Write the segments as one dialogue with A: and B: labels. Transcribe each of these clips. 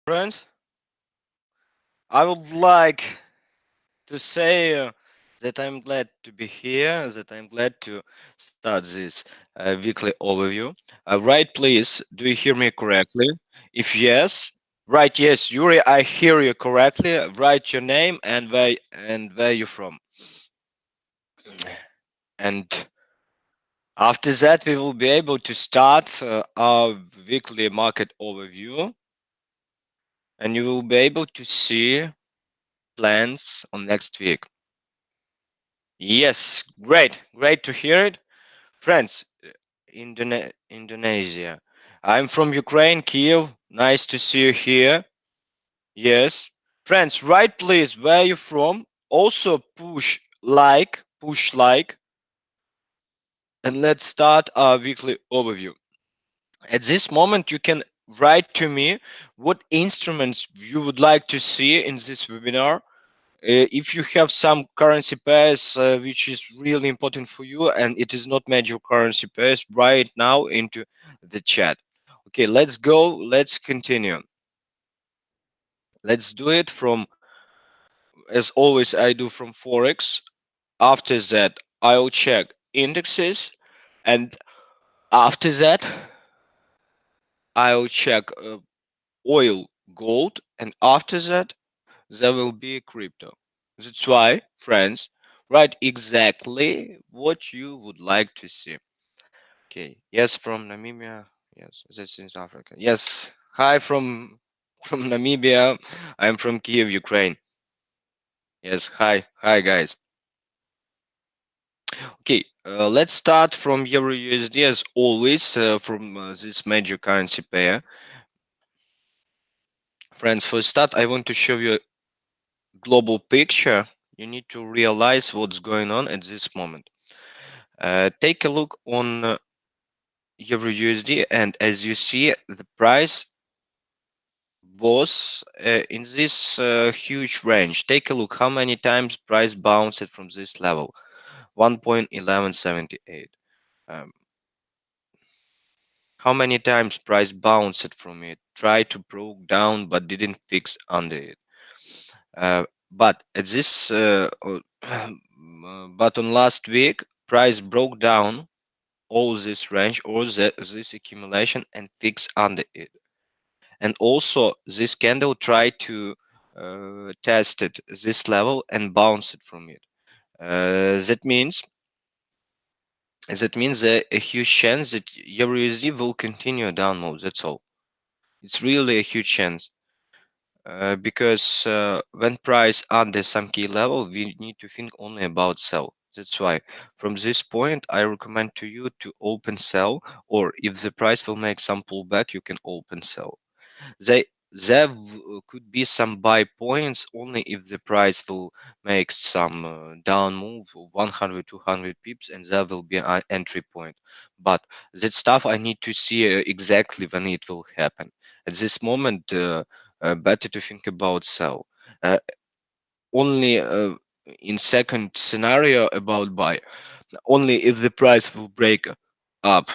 A: Friends, I would like to say that I'm glad to be here, that I'm glad to start this weekly overview. Right, please, do you hear me correctly? If yes, right, yes, Yuri, I hear you correctly. Write your name and where you're from. And after that, we will be able to start our weekly market overview, and you will be able to see plans on next week. Yes, great to hear it. Friends, Indonesia. I'm from Ukraine, Kiev. Nice to see you here. Yes. Friends, write please where you from. Also push like, and let's start our weekly overview. At this moment, you can write to me what instruments you would like to see in this webinar. If you have some currency pairs which is really important for you and it is not major currency pairs, write now into the chat. Okay, let's go. Let's continue. Let's do it from, as always, I do from Forex. After that, I'll check indexes. And after that, I'll check oil, gold. And after that, there will be crypto. That's why, friends, write exactly what you would like to see. Okay. Yes, from Namibia. Yes, that's in South Africa. Yes. Hi from Namibia. I'm from Kiev, Ukraine. Yes. Hi, guys. Okay. Let's start from Euro USD as always. From this major currency pair. Friends, for start, I want to show you a global picture. You need to realize what's going on at this moment. Take a look on Euro USD, and as you see, the price was in this huge range. Take a look how many times price bounced from this level, 1.1178. Um, how many times price bounced from it, tried to broke down but didn't fix under it. But at this, but on last week, price broke down all this range or this accumulation and fix under it. And also this candle tried to test it this level and bounce it from it. That means a huge chance that Euro USD will continue down move. That's all. It's really a huge chance. Because when price under some key level, we need to think only about sell. That's why from this point, I recommend to you to open sell, or if the price will make some pullback, you can open sell. They could be some buy points only if the price will make some down move 100 200 pips, and there will be an entry point. But that stuff I need to see exactly when it will happen. At this moment, better to think about sell. uh, Only in second scenario about buy, only if the price will break up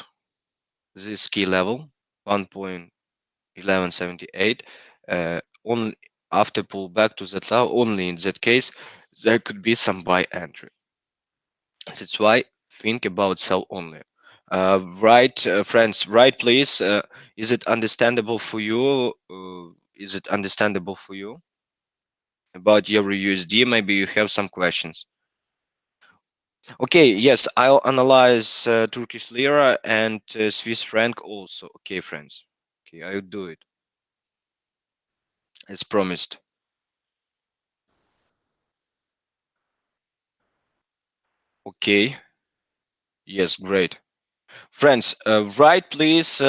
A: this key level 1.1178, only after pull back to that level, only in that case there could be some buy entry. That's why think about sell only. Right, friends, right, please. Is it understandable for you? Is it understandable for you about Euro USD? Maybe you have some questions. Okay, yes, I'll analyze Turkish lira and Swiss franc also. Okay, friends. Okay, I'll do it as promised. Okay, yes, great. Friends, right, please.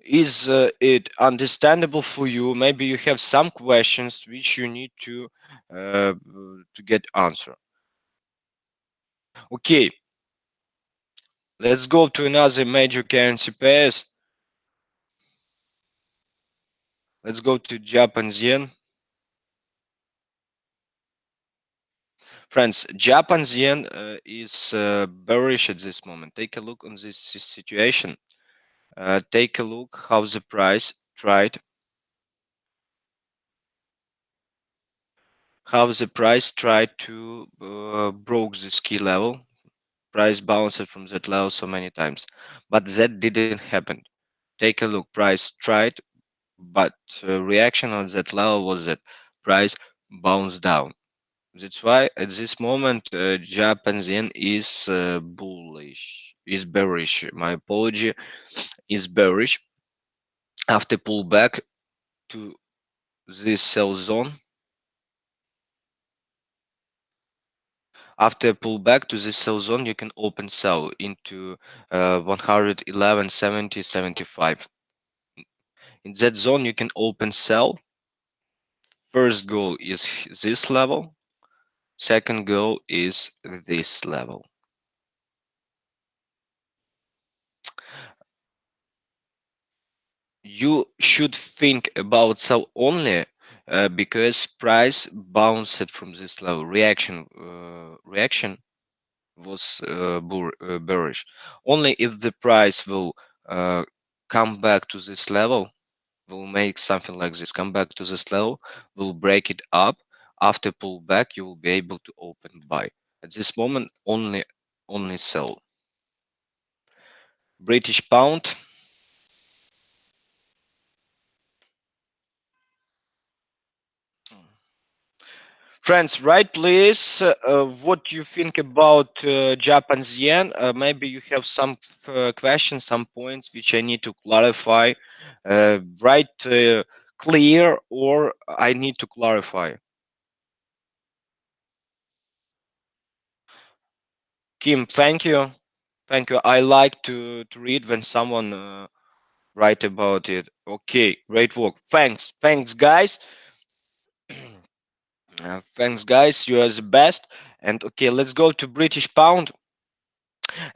A: Is it understandable for you? Maybe you have some questions which you need to get answer. Okay, let's go to another major currency pairs. Let's go to Japan's yen. Friends, Japan's yen is bearish at this moment. Take a look on this situation. Take a look how the price tried how the price tried to broke this key level. Price bounced from that level so many times, but that didn't happen. Take a look. Price tried, but reaction on that level was that price bounced down. That's why at this moment Japanese yen is bullish, is bearish. My apology, is bearish after pullback to this sell zone. After pullback to this sell zone, you can open sell into 111.70, 75. In that zone, you can open sell. First goal is this level. Second goal is this level. You should think about sell only because price bounced from this level. Reaction was bearish. Only if the price will come back to this level, will make something like this, come back to this level, will break it up. After pullback, you will be able to open buy. At this moment, only sell. British pound. Friends, write please what you think about Japan's yen. Maybe you have some questions, some points which I need to clarify. Write clear or I need to clarify. Kim, thank you. Thank you. I like to read when someone write about it. Okay, great work. Thanks. Thanks, guys. Thanks, guys. You are the best. And okay, let's go to British pound.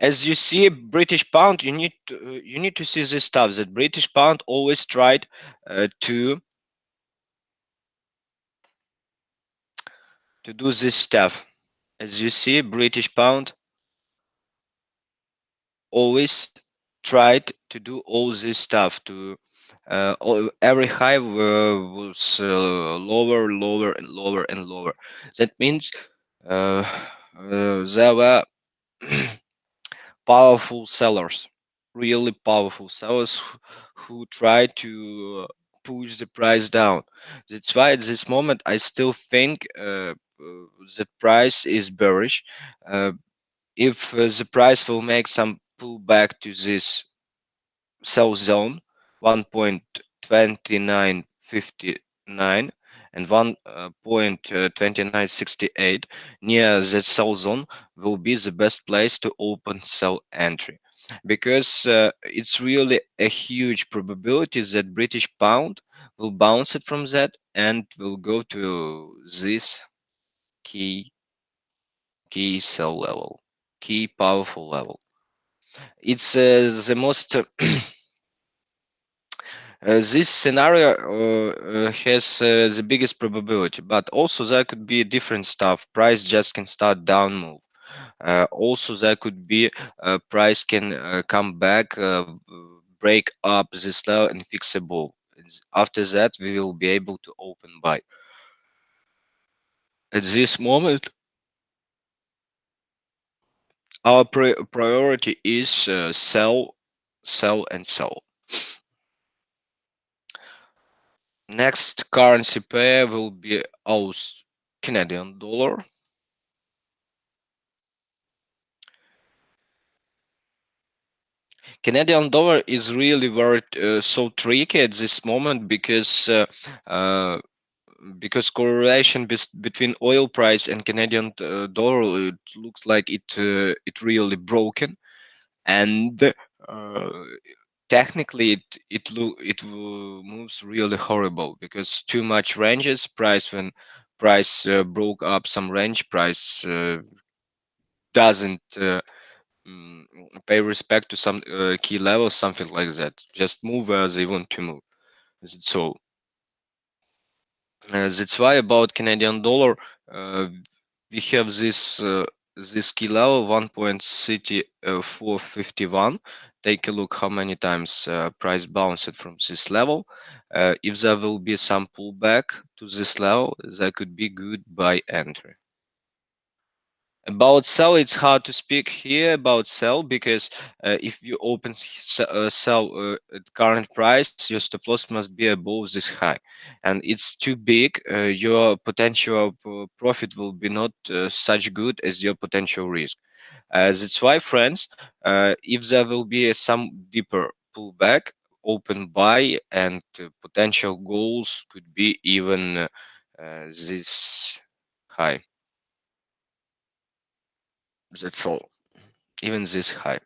A: As you see British pound, you need to see this stuff that British pound always tried to do this stuff. As you see British pound always tried to do all this stuff to every high was lower and lower and lower. That means uh, there were powerful sellers, really powerful sellers who try to push the price down. That's why at this moment I still think the price is bearish. If the price will make some pullback to this sell zone 1.2959 and 1.2968 near that sell zone will be the best place to open sell entry because it's really a huge probability that British pound will bounce it from that and will go to this key sell level, key powerful level. It's the most this scenario has the biggest probability, but also there could be different stuff. Price just can start down move. Also, there could be price can come back, break up this level and fix above. After that, we will be able to open buy. At this moment, our priority is sell, sell, and sell. Next currency pair will be Aus Canadian dollar. Canadian dollar is really very so tricky at this moment uh, because correlation between oil price and Canadian dollar it looks like it really broken and technically it moves really horrible because too much ranges price when price broke up some range price doesn't mm, pay respect to some key levels, something like that. Just move where they want to move. So that's why about Canadian dollar, we have this. this key level 1.3451. Take a look how many times price bounced from this level. If there will be some pullback to this level, that could be good buy entry. About sell, it's hard to speak here about sell because if you open sell at current price, your stop loss must be above this high, and it's too big. Your potential profit will be not such good as your potential risk. That's why, friends, if there will be some deeper pullback, open buy, and potential goals could be even this high. That's all. Even this high.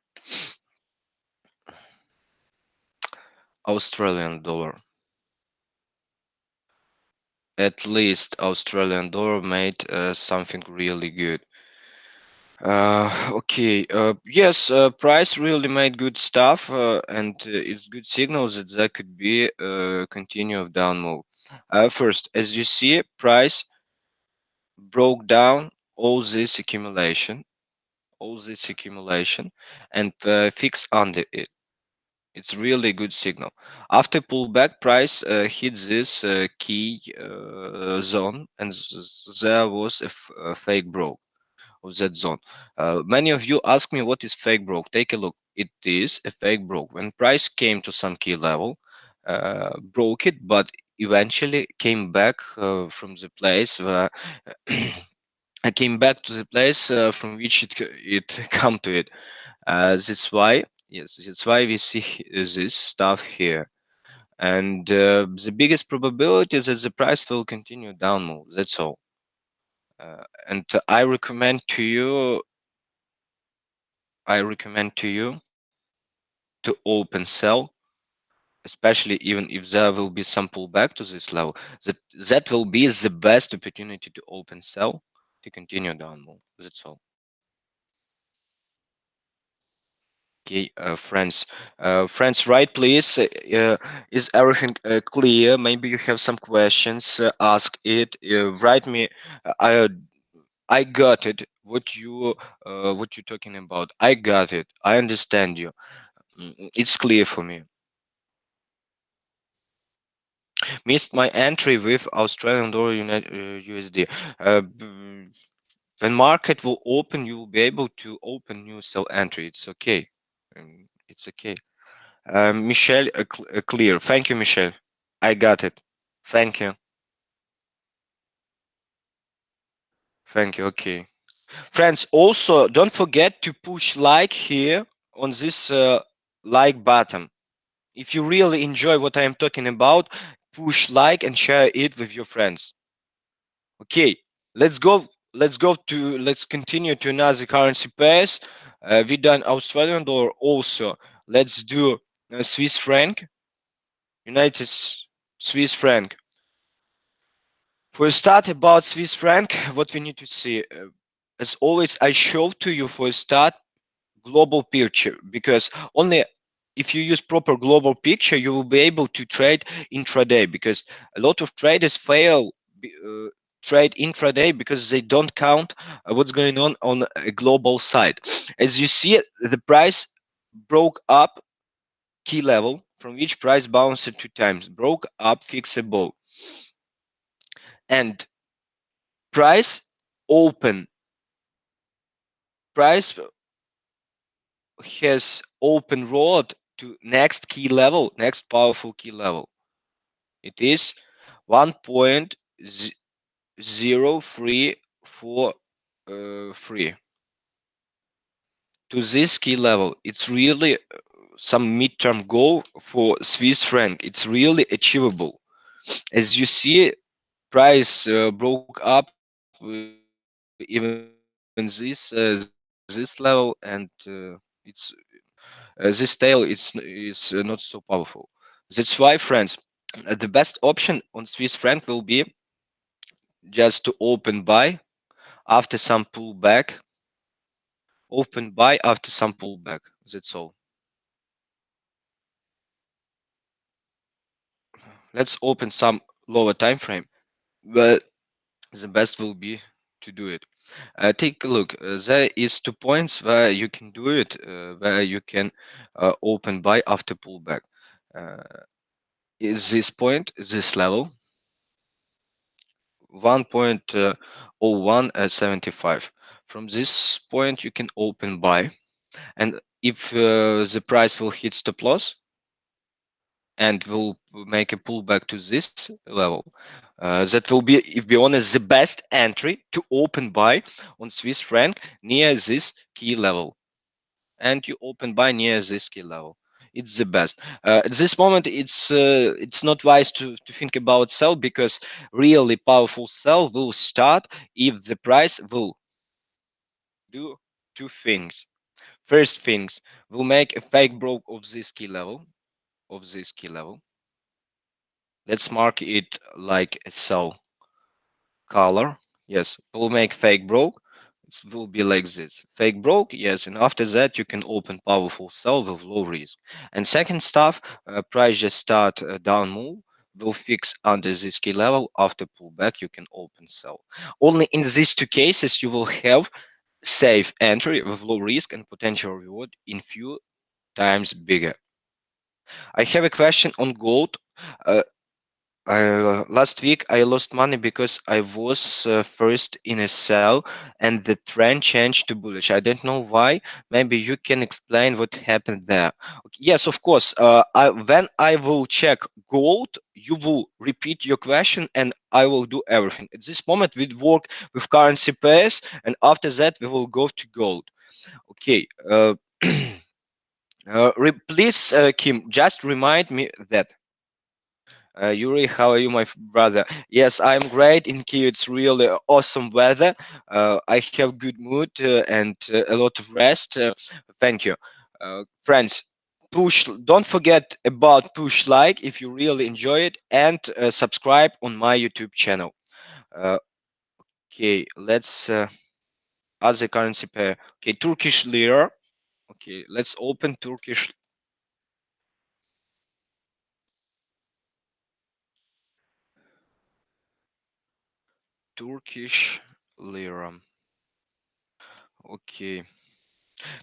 A: Australian dollar. At least Australian dollar made something really good. Okay. Yes, price really made good stuff, and it's good signals that there could be a continue of down move. First, as you see, price broke down all this accumulation, and fixed under it. It's really good signal. After pullback, price hit this key zone, and there was a fake broke of that zone. Many of you ask me what is fake broke. Take a look. It is a fake broke. When price came to some key level, broke it, but eventually came back from the place where I came back to the place from which it come to it. That's why, yes, that's why we see this stuff here. And the biggest probability is that the price will continue down move. That's all. And I recommend to you to open sell, especially even if there will be some pullback to this level. That will be the best opportunity to open sell to continue down move. That's all. Okay, friends, right, please. Is everything clear? Maybe you have some questions. Ask it. Write me. I I got it. What you talking about? I got it. I understand you. It's clear for me. Missed my entry with Australian dollar USD. When market will open, you will be able to open new sell entry. It's okay. It's okay. Michelle, clear. Thank you, Michelle. I got it. Thank you. Thank you. Okay. Friends, also don't forget to push like here on this like button. If you really enjoy what I am talking about, push like and share it with your friends. Okay, let's go. Let's continue to another currency pairs. We done Australian dollar also. Let's do Swiss franc, Swiss franc. For a start about Swiss franc, what we need to see, as always, I show to you for a start global picture because only if you use proper global picture, you will be able to trade intraday because a lot of traders fail trade intraday because they don't count what's going on a global side. As you see, the price broke up key level from which price bounced two times, broke up fixable, and price open price has open road to next key level, next powerful key level. It is 1.0343. To this key level, it's really some midterm goal for Swiss franc. It's really achievable. As you see, price broke up even this level, and this tail is not so powerful. That's why, friends, the best option on Swiss franc will be just to open buy after some pullback. Open buy after some pullback. That's all. Let's open some lower time frame. Well, the best will be to do it. Take a look. There is 2 points where you can do it, where you can open buy after pullback. Uh, is this point, this level, 1.0175. From this point, you can open buy, and if the price will hit stop loss and will make a pullback to this level, that will be, if be honest, the best entry to open buy on Swiss franc near this key level. And you open buy near this key level. It's the best. At this moment, it's not wise to think about sell, because really powerful sell will start if the price will do two things. First things, will make a fake broke of this key level, of this key level. Let's mark it like a sell color. Yes, we'll make fake broke. It will be like this. Fake broke, yes, and after that you can open powerful sell with low risk. And second stuff, price just start down move, will fix under this key level. After pullback, you can open sell. Only in these two cases you will have safe entry with low risk and potential reward in few times bigger. I have a question on gold. Uh, Last week I lost money because I was first in a sell and the trend changed to bullish. I don't know why. Maybe you can explain what happened there. Okay, yes, of course. When I will check gold, you will repeat your question and I will do everything. At this moment, we work with currency pairs, and after that, we will go to gold. Okay. Please, Kim, just remind me that. Yuri, how are you, my brother? Yes, I'm great. In Kiev, it's really awesome weather. I have good mood and a lot of rest. Thank you, friends. Push. Don't forget about push like if you really enjoy it, and subscribe on my YouTube channel. Uh, okay, let's other currency pair. Okay, Turkish lira. Okay, let's open Turkish lira. Okay.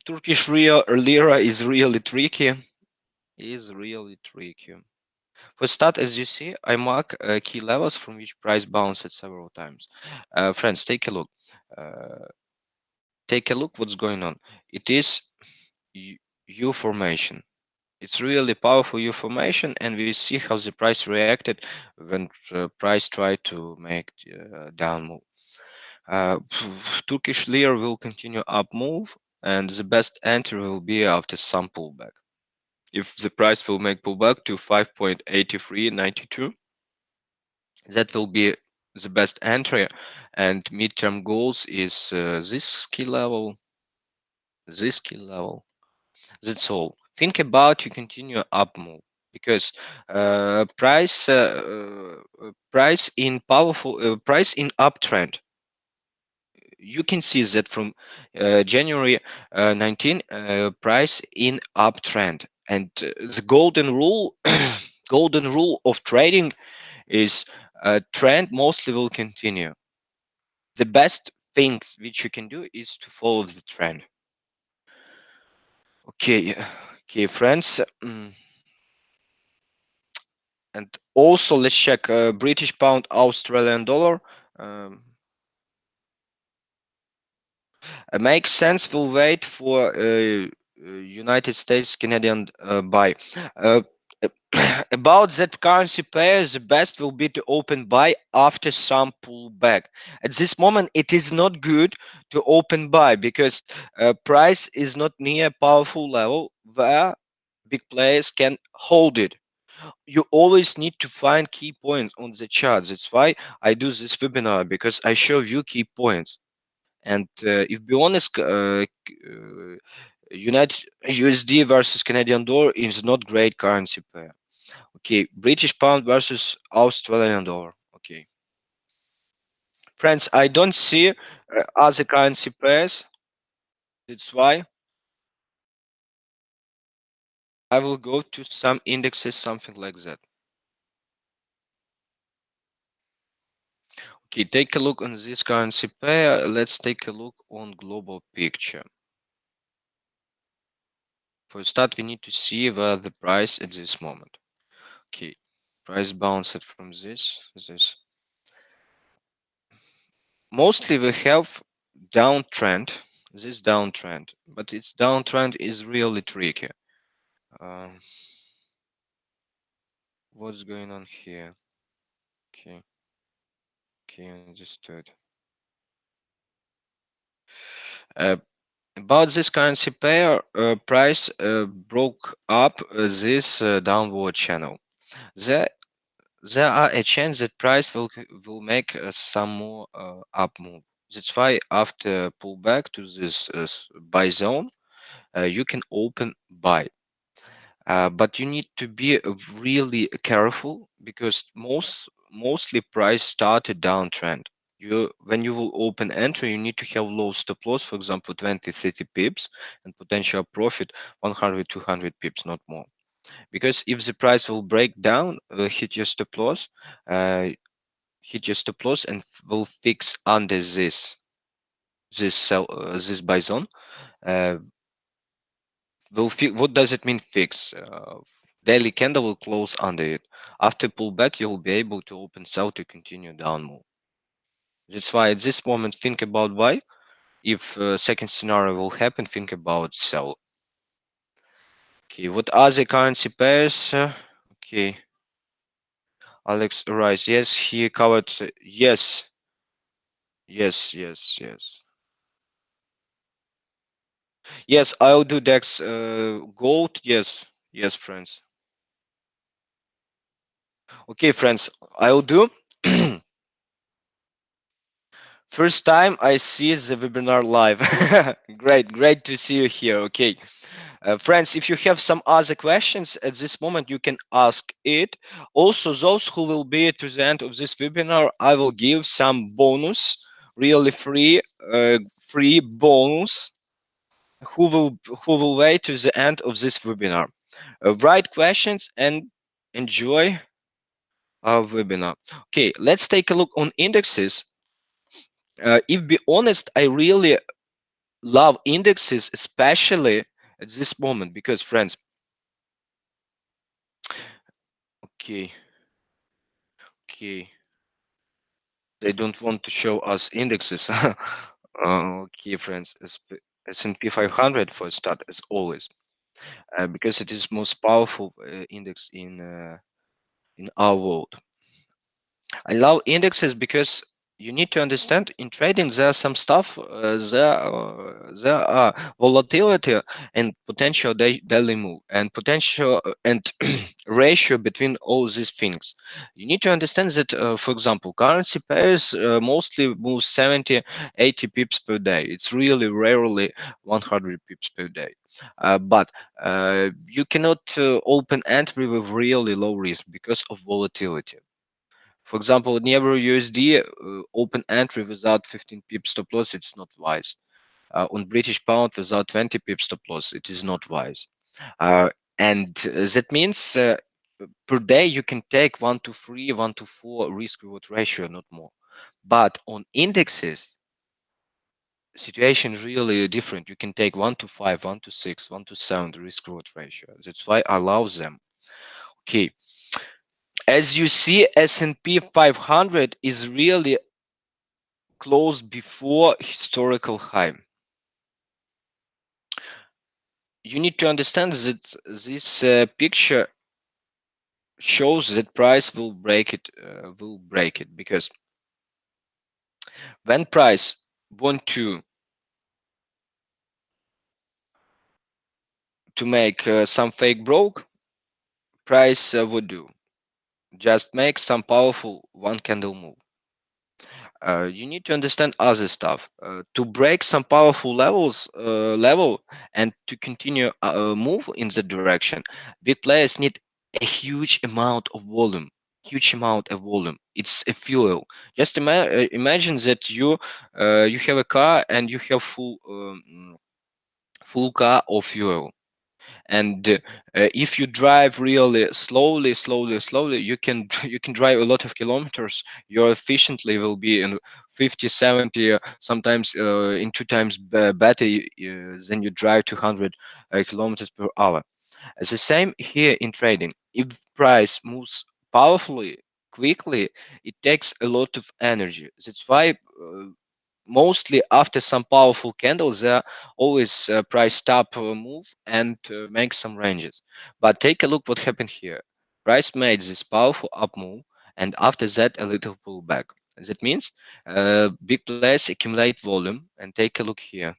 A: Turkish lira is really tricky. Is really tricky. For start, as you see, I mark key levels from which price bounced several times. Friends, take a look. Uh, Take a look what's going on. It is U formation. It's really powerful U formation, and we see how the price reacted when price tried to make down move. Turkish lira will continue up move, and the best entry will be after some pullback. If the price will make pullback to 5.8392, that will be the best entry. And midterm goals is this key level, this key level. That's all. Think about you continue up move, because price in powerful price in uptrend. You can see that from January 19, price in uptrend, and the golden rule, golden rule of trading is trend mostly will continue. The best things which you can do is to follow the trend. Okay, okay, friends. And also let's check British pound, Australian dollar. Um, Makes sense. We'll wait for United States Canadian buy. Uh, about that currency pair, the best will be to open buy after some pullback. At this moment, it is not good to open buy, because price is not near powerful level where big players can hold it. You always need to find key points on the chart. That's why I do this webinar, because I show you key points. And if be honest, United USD versus Canadian dollar is not great currency pair. Okay, British pound versus Australian dollar. Okay, friends, I don't see other currency pairs. That's why I will go to some indexes, something like that. Okay, take a look on this currency pair. Let's take a look on global picture. For start, we need to see where the price at this moment. Okay, price bounced from this. Mostly we have downtrend, this downtrend, but its downtrend is really tricky. Um, what's going on here? Okay, okay, understood. Uh, about this currency pair, price broke up this downward channel. There, there are a chance that price will make some more up move. That's why after pullback to this buy zone, you can open buy. But you need to be really careful because mostly price started downtrend. You when you will open entry, you need to have low stop loss, for example, 20, 30 pips, and potential profit 100, 200 pips, not more. Because if the price will break down, uh, hit your stop loss, and will fix under this buy zone. Uh, what does it mean fix? Daily candle will close under it. After pullback, you will be able to open sell to continue down move. That's why at this moment think about buy. If second scenario will happen, think about sell. Okay, what are the currency pairs? Okay, Alex Rice. Yes, he covered. Yes, yes. Yes, I'll do Dex. Gold. Yes, yes, friends. Okay, friends, I'll do. First time I see the webinar live. Great to see you here. Okay, friends, if you have some other questions at this moment, you can ask it. Also, those who will be to the end of this webinar, I will give some bonus, really free bonus. Who will wait to the end of this webinar? Write questions and enjoy our webinar. Okay, let's take a look on indexes. If be honest, I really love indexes, especially at this moment, because friends, okay, okay, they don't want to show us indexes. Okay, friends, S&P 500 for a start, as always, because it is most powerful index in our world. I love indexes because you need to understand in trading there are some stuff there are volatility and potential daily move and potential and ratio between all these things. You need to understand that for example currency pairs mostly move 70 80 pips per day. It's really rarely 100 pips per day. But you cannot open entry with really low risk because of volatility. For example, in Euro USD, open entry without 15 pips stop loss, it's not wise. On British pound, without 20 pips stop loss, it is not wise. And that means per day you can take 1 to 3, 1 to 4 risk reward ratio, not more. But on indexes, situation is really different. You can take 1 to 5, 1 to 6, 1 to 7 risk reward ratio. That's why I allow them. Okay, as you see, S&P 500 is really close before historical high. You need to understand that this picture shows that price will break it because when price want to make some fake broke, price would do just make some powerful one candle move. You need to understand other stuff to break some powerful level and to continue move in the direction. Big players need a huge amount of volume. It's a fuel. Just imagine that you have a car and you have full car of fuel. And if you drive really slowly, you can you can drive a lot of kilometers. Your efficiently will be in 50, 70, sometimes in two times better than you drive 200 kilometers per hour. It's the same here in trading. If price moves powerfully, quickly, it takes a lot of energy. That's why mostly after some powerful candles, there always price stop move and make some ranges. But take a look what happened here. Price made this powerful up move, and after that a little pullback. That means big players accumulate volume. And take a look here.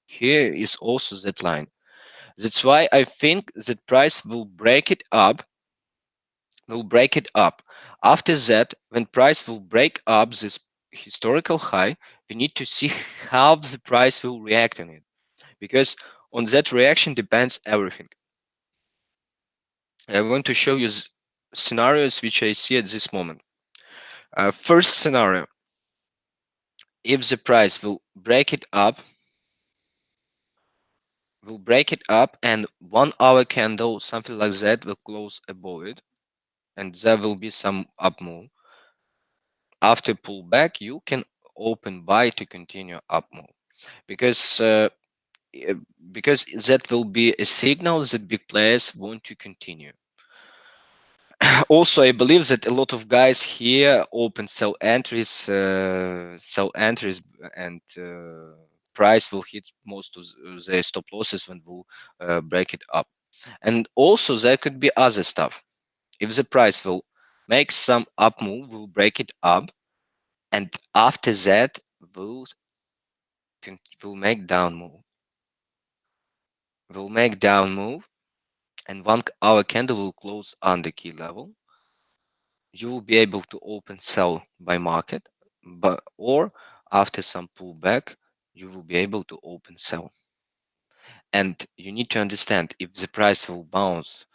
A: Here is also that line. That's why I think that price will break it up. After that, when price will break up this historical high, we need to see how the price will react on it, because on that reaction depends everything. I want to show you scenarios which I see at this moment. First scenario: if the price will break it up, and 1 hour candle, something like that, will close above it, and there will be some up move. After pullback, you can open buy to continue up move, because uh, because that will be a signal that big players want to continue. Also, I believe that a lot of guys here open sell entries, and price will hit most of their stop losses when will break it up. And also, there could be other stuff. If the price will make some up move, will break it up, and after that will will make down move, and 1 hour candle will close under key level. You will be able to open sell by market, but or after some pullback, you will be able to open sell. And you need to understand, if the price will bounce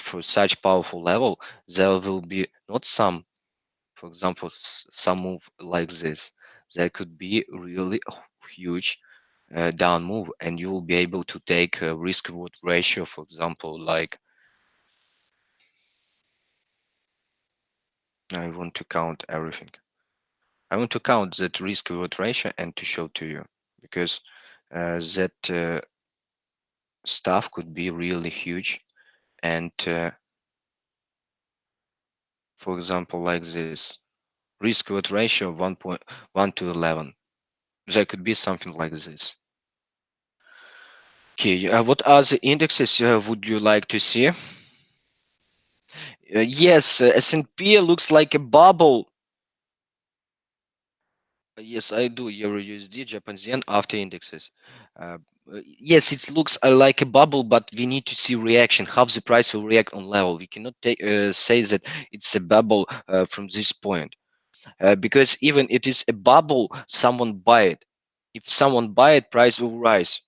A: for such powerful level, there will be not some, for example, some move like this. There could be really huge down move, and you will be able to take a risk reward ratio, for example, like, I want to count everything. I want to count that risk reward ratio and to show to you, because that stuff could be really huge. And for example, like this risk reward ratio of 1.1 to 11, there could be something like this. Okay, what other indexes would you like to see? Yes, S&P looks like a bubble. Yes, I do. Euro USD, Japanese yen after indexes. Yes, it looks like a bubble, but we need to see reaction, how the price will react on level. We cannot say that it's a bubble from this point, because even it is a bubble, someone buy it. If someone buy it, price will rise.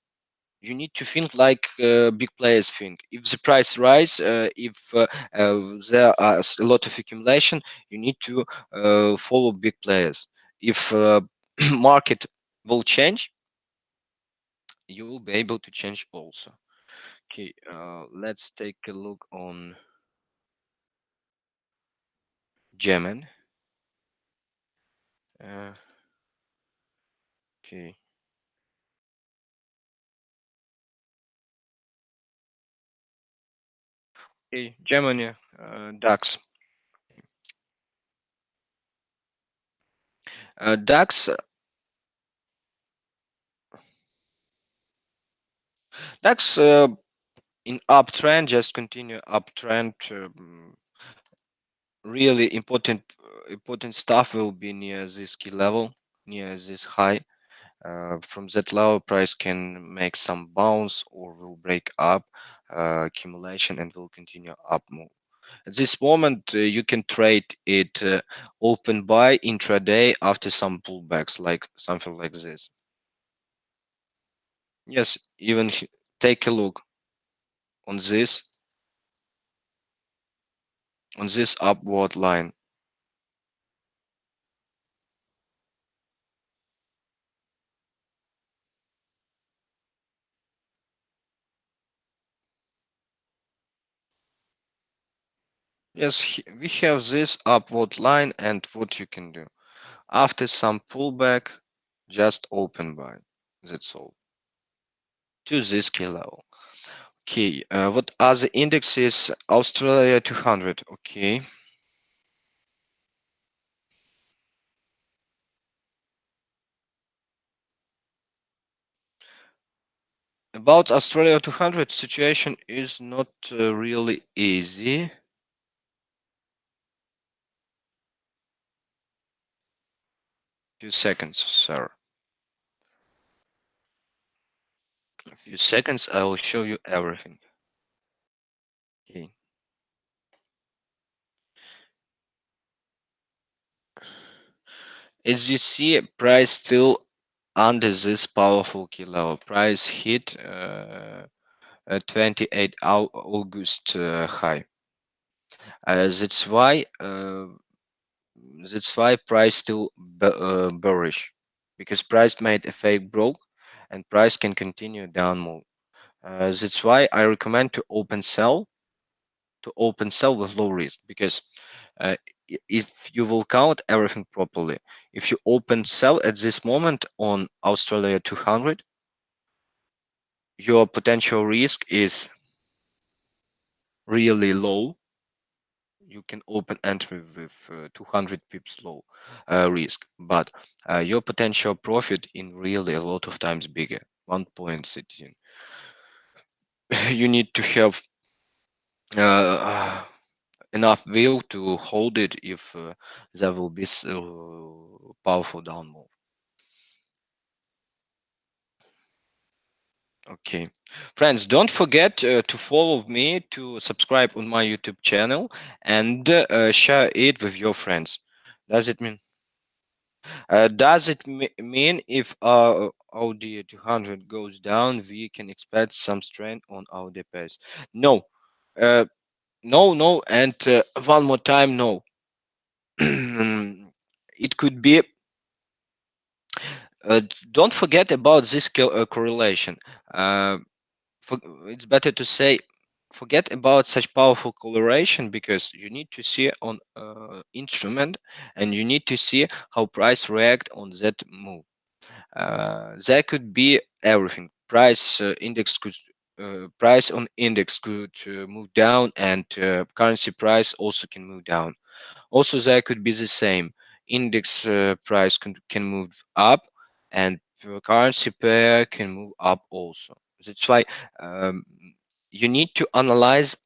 A: You need to think like big players think. If the price rise, if there are a lot of accumulation, you need to follow big players. If market will change, you will be able to change also. Okay, let's take a look on German. Uh, okay, okay, Germany, DAX. DAX, DAX in uptrend, just continue uptrend. Really important stuff will be near this key level, near this high. From that level, price can make some bounce or will break up accumulation and will continue up move. At this moment, you can trade it open buy intraday after some pullbacks, like something like this. Yes, even take a look on this upward line. Yes, we have this upward line, and what you can do after some pullback, just open buy. That's all to this key level. Okay, what are the indexes? Australia 200. Okay, about Australia 200, situation is not really easy. Few seconds, sir. A few seconds, I will show you everything. Okay. As you see, price still under this powerful key level. Price hit 28 August high. That's why price still bearish, because price made a fake broke and price can continue down move. That's why I recommend to open sell with low risk, because uh, if you will count everything properly, if you open sell at this moment on Australia 200, your potential risk is really low. You can open entry with 200 pips low risk, but your potential profit in really a lot of times bigger, 1.13. You need to have uh, enough will to hold it if there will be powerful down move. Okay, friends, don't forget to follow me, to subscribe on my YouTube channel, and share it with your friends. Does it mean? Does it mean if our Audi 200 goes down, we can expect some strength on our DPS? No, uh, no, and one more time, no. It could be. Don't forget about this correlation. Uh, for, it's better to say forget about such powerful correlation, because you need to see on instrument, and you need to see how price react on that move. There could be everything. Price on index could move down, and currency price also can move down. Also, there could be the same. Index price can move up, and currency pair can move up also. That's why um, you need to analyze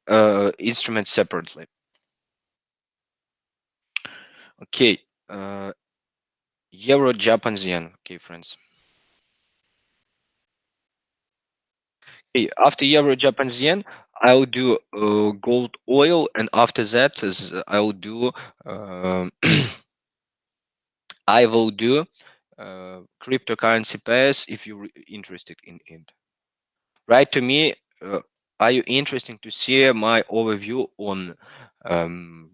A: instruments separately. Okay, Euro, Japanese yen. Okay, friends. Okay, after Euro, Japanese yen, I'll do gold, oil, and after that I'll do um I will do cryptocurrency pairs if you're interested in it. Write to me. Are you interested to see my overview on um,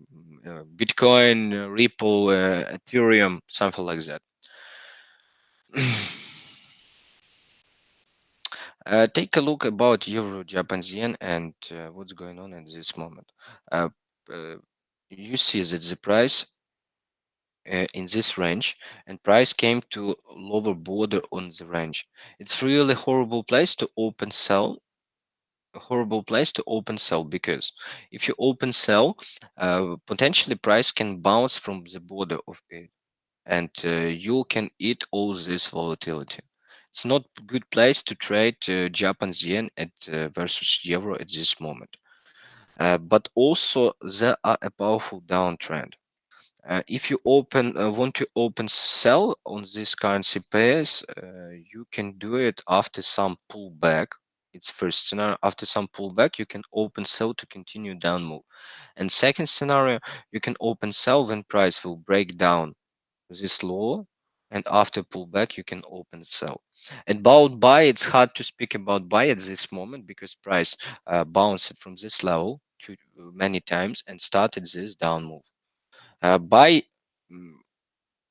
A: Bitcoin, Ripple, Ethereum, something like that? Take a look about Euro, Japanese yen, and what's going on at this moment. Uh, uh, you see that the price in this range, and price came to lower border on the range. It's really horrible place to open sell, a horrible place to open sell, because if you open sell, potentially price can bounce from the border of it, and you can eat all this volatility. It's not good place to trade Japanese yen at versus euro at this moment. But also there are a powerful downtrend. If you want to open sell on this currency pairs, you can do it after some pullback. It's first scenario. After some pullback, you can open sell to continue down move. And second scenario, you can open sell when price will break down this low, and after pullback, you can open sell. About buy, it's hard to speak about buy at this moment, because price bounced from this level to many times and started this down move. Buy, mm,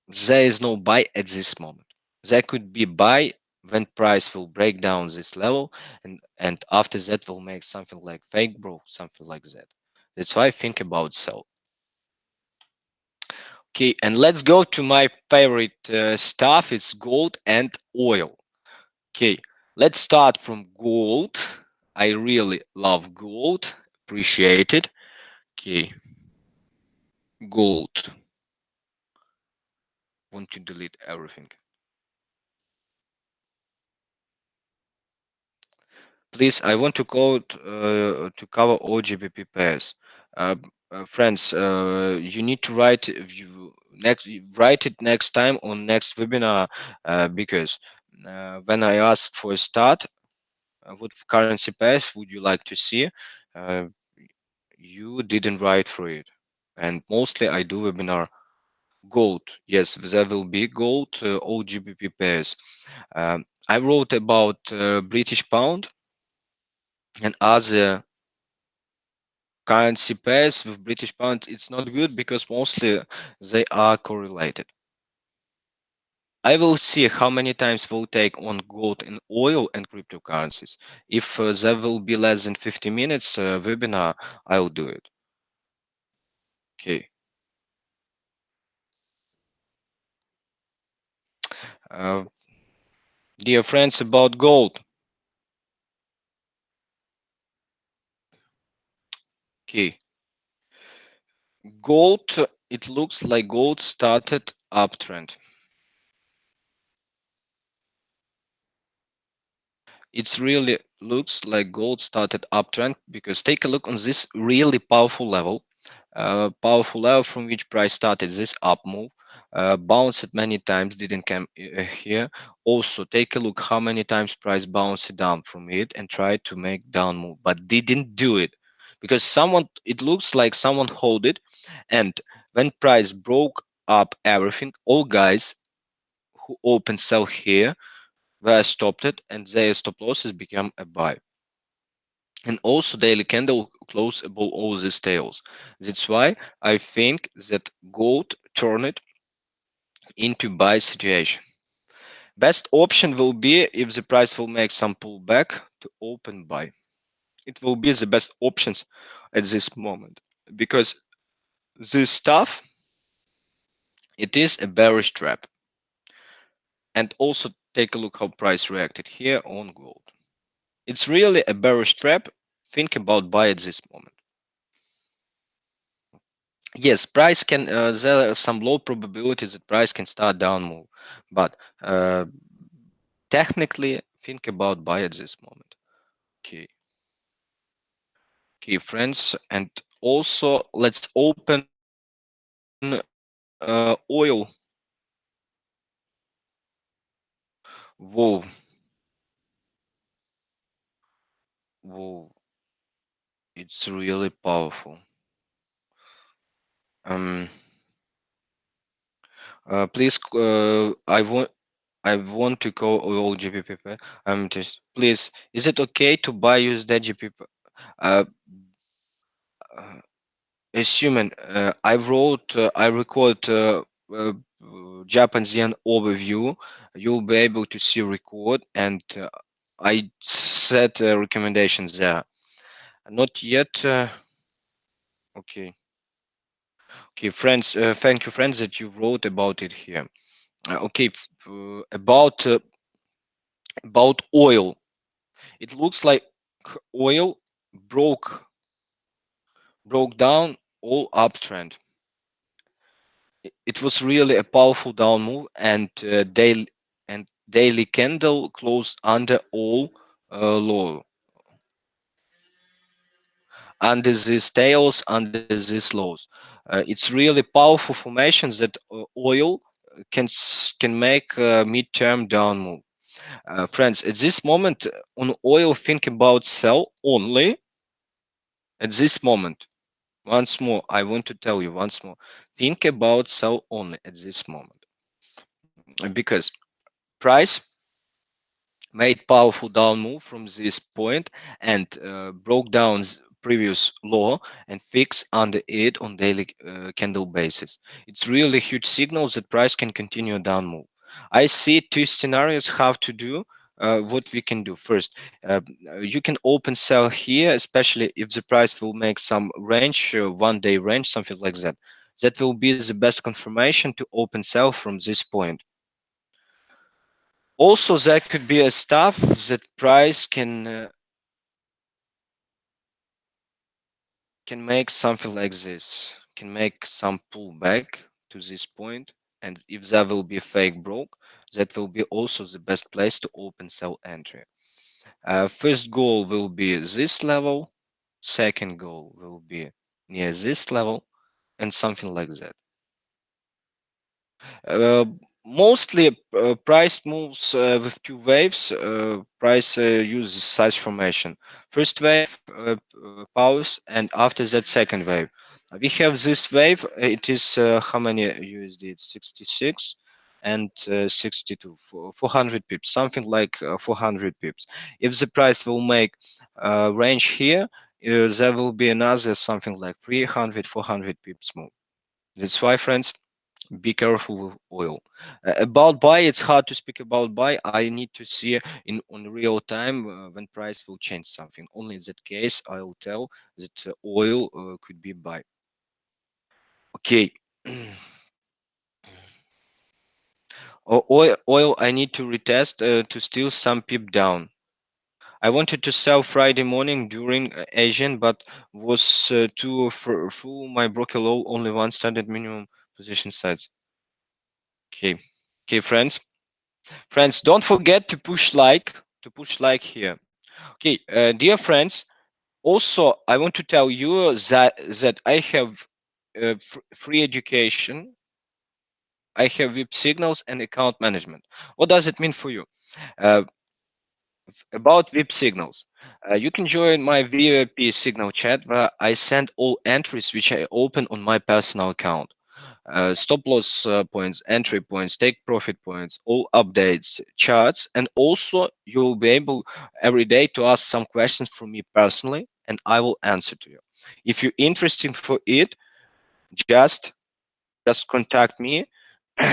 A: there is no buy at this moment. There could be buy when price will break down this level, and after that will make something like fake bro, something like that. That's why I think about sell. Okay, and let's go to my favorite stuff. It's gold and oil. Okay, let's start from gold. I really love gold. Appreciate it. Okay, gold. Want to delete everything. Please, I want to to cover all GBP pairs. Uh, Friends, you need to write if you next write it next time on next webinar because when I ask for a start, what currency pairs would you like to see? Uh, you didn't write for it, and mostly I do webinar gold. Yes, there will be gold, all GBP pairs. I wrote about British pound and other currency pairs with British pound. It's not good because mostly they are correlated. I will see how many times we'll take on gold and oil and cryptocurrencies. If there will be less than 50 minutes webinar, I'll do it. Okay. Uh, Dear friends, about gold. Okay. Gold, it looks like gold started uptrend. It's really looks like gold started uptrend because take a look on this really powerful level from which price started this up move, bounced many times, didn't come here. Also, take a look how many times price bounced down from it and tried to make down move, but didn't do it because someone. It looks like someone hold it, and when price broke up everything, all guys who open sell here where I stopped it and their stop losses become a buy. And also daily candle close above all these tails. That's why I think that gold turned into buy situation. Best option will be if the price will make some pullback to open buy. It will be the best options at this moment because this stuff, it is a bearish trap. And also take a look how price reacted here on gold. It's really a bearish trap. Think about buy at this moment. Yes, price can. There are some low probabilities that price can start down move, but technically think about buy at this moment. Okay, okay, friends, and also let's open oil. Whoa, whoa, it's really powerful. Um, Please, I want to call oil GBP. Just please, is it okay to buy USD GBP? Uh, uh, Assuming I record Japanese yen overview, you'll be able to see record, and I set recommendations there. Not yet. Okay, okay, friends. Thank you, friends, that you wrote about it here. Okay, about oil. It looks like oil broke broke down all uptrend. It was really a powerful down move, and daily candle closed under all low, under these tails, under these lows. It's really powerful formations that oil can make midterm down move. Friends, at this moment on oil, think about sell only at this moment. Once more, I want to tell you once more, think about sell only at this moment because price made powerful down move from this point and broke down previous low and fixed under it on daily candle basis. It's really huge signals that price can continue down move. I see two scenarios how to do. what we can do first. uh, you can open sell here, especially if the price will make some range, 1 day range, something like that. That will be the best confirmation to open sell from this point. Also, there could be a stuff that price can make something like this, can make some pullback to this point, and if there will be fake broke, that will be also the best place to open sell entry. First goal will be this level, second goal will be near this level, and something like that. Uh, Mostly price moves with two waves. Price uses size formation. First wave powers, and after that second wave. We have this wave. It is how many USD? It's 66 and 62, 400 pips, something like 400 pips. If the price will make range here, there will be another something like 300, 400 pips move. That's why, friends, be careful with oil. About buy, it's hard to speak about buy. I need to see in on real time when price will change something. Only in that case, I'll tell that oil could be buy. Okay. Oil, I need to retest to steal some pip down. I wanted to sell Friday morning during Asian, but was too full. My broker low, only one standard minimum position size. Okay. Okay, friends. Friends, don't forget to push like here. Okay, dear friends, also I want to tell you that I have free education. I have VIP signals and account management. What does it mean for you? Uh, about VIP signals, you can join my VIP signal chat where I send all entries which I open on my personal account. Stop loss points, entry points, take profit points, all updates, charts, and also you will be able every day to ask some questions from me personally, and I will answer to you. If you're interested for it, just just contact me,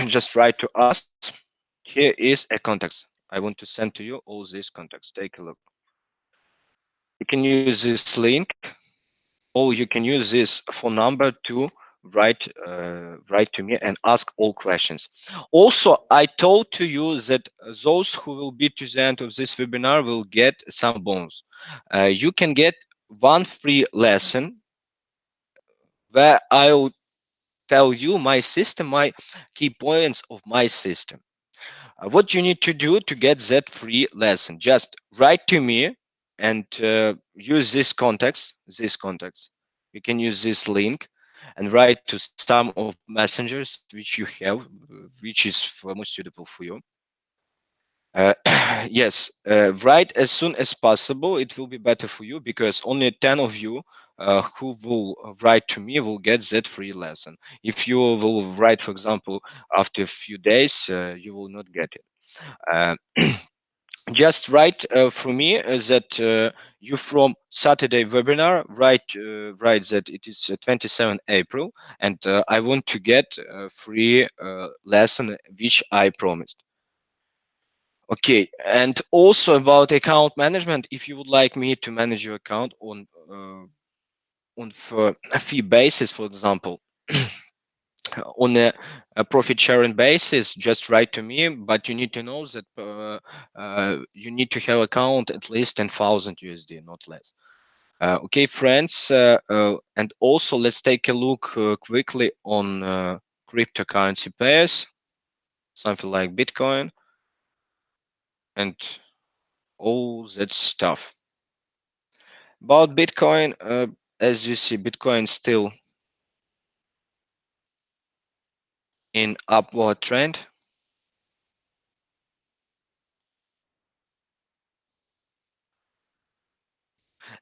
A: just write to us. Here is a contacts. I want to send to you all these contacts. Take a look. You can use this link, or you can use this phone number to write to me and ask all questions. Also, I told to you that those who will be to the end of this webinar will get some bonus. You can get one free lesson where I'll tell you my system, my key points of my system. What you need to do to get that free lesson, just write to me and use this context. You can use this link and write to some of messengers which you have, which is most suitable for you. Yes, write as soon as possible. It will be better for you because only 10 of you who will write to me will get that free lesson. If you will write, for example, after a few days, you will not get it. Uh, just write for me that you from Saturday webinar. Write that it is 27 April, and I want to get a free lesson which I promised. Okay, and also about account management. If you would like me to manage your account on for a fee basis, for example, on a profit sharing basis, just write to me. But you need to know that you need to have account at least 10,000 USD, not less. Okay, friends, and also let's take a look quickly on cryptocurrency pairs, something like Bitcoin and all that stuff. About Bitcoin, as you see, Bitcoin still in upward trend.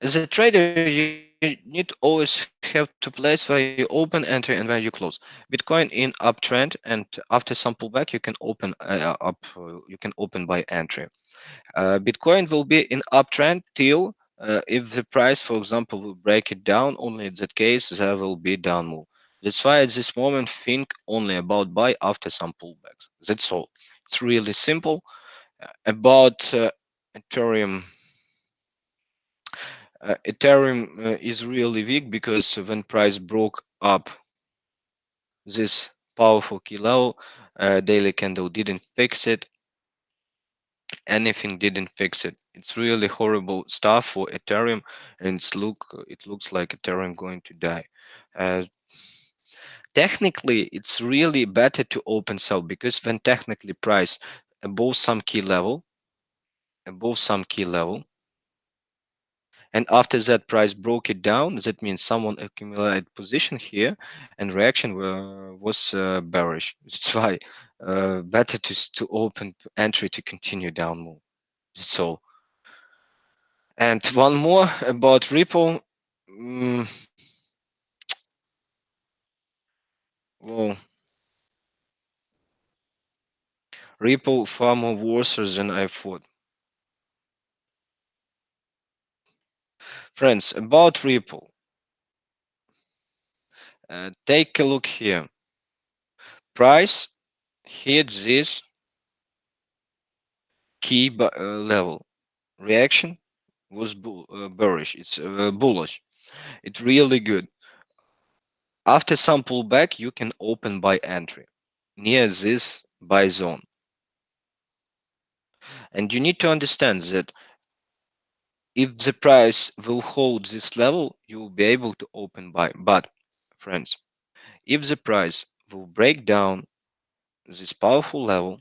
A: As a trader, you need always have to place where you open, enter, and where you close. Bitcoin in uptrend, and after some pullback, you can open you can open by entry. Bitcoin will be in uptrend till if the price, for example, will break it down. Only in that case, there will be down move. That's why at this moment, think only about buy after some pullbacks. That's all. It's really simple. About Ethereum. Ethereum is really weak because when price broke up this powerful key level, daily candle didn't fix it. Anything didn't fix it. It's really horrible stuff for Ethereum, and it looks like Ethereum going to die. Uh, Technically, it's really better to open sell because when technically price above some key level, above some key level, and after that price broke it down, that means someone accumulated position here, and reaction was bearish. That's why better to open entry to continue down move. That's all. And one more about Ripple. Mm, well, Ripple far more worse than I thought. Friends, about Ripple, take a look here. Price hit this key level. Reaction was bearish. It's bullish. It's really good. After some pullback, you can open buy entry near this buy zone. And you need to understand that if the price will hold this level, you will be able to open buy. But, friends, if the price will break down this powerful level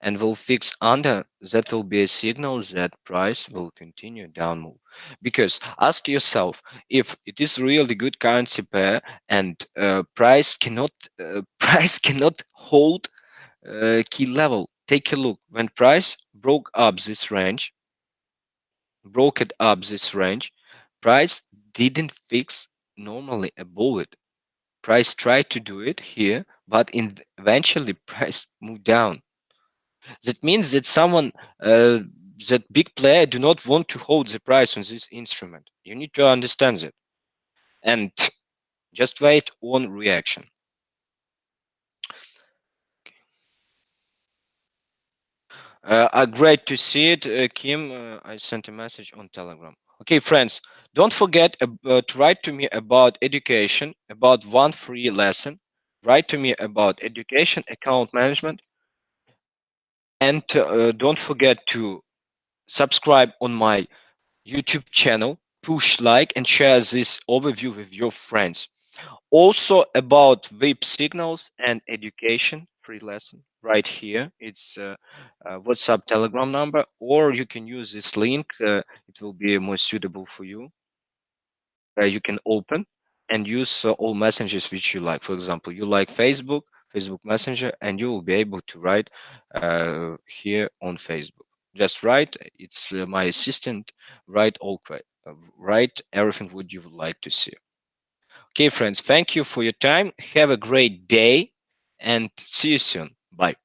A: and will fix under, that will be a signal that price will continue down move. Because ask yourself, if it is really good currency pair and price cannot price cannot hold key level, take a look. When price broke up this range, broke it up this range, price didn't fix normally above it. Price tried to do it here, but eventually price moved down. That means that someone, that big player, do not want to hold the price on this instrument. You need to understand that, and just wait on reaction. Great to see it, Kim. I sent a message on Telegram. Okay, friends, don't forget to write to me about education, about one free lesson. Write to me about education, account management, and don't forget to subscribe on my YouTube channel, push like and share this overview with your friends. Also about VIP signals and education, free lesson right here. It's WhatsApp Telegram number, or you can use this link. It will be more suitable for you. You can open and use all messages which you like. For example, you like Facebook, Facebook Messenger, and you will be able to write here on Facebook. Just write. It's my assistant. Write write everything what you would like to see. Okay, friends. Thank you for your time. Have a great day, and see you soon. Bye.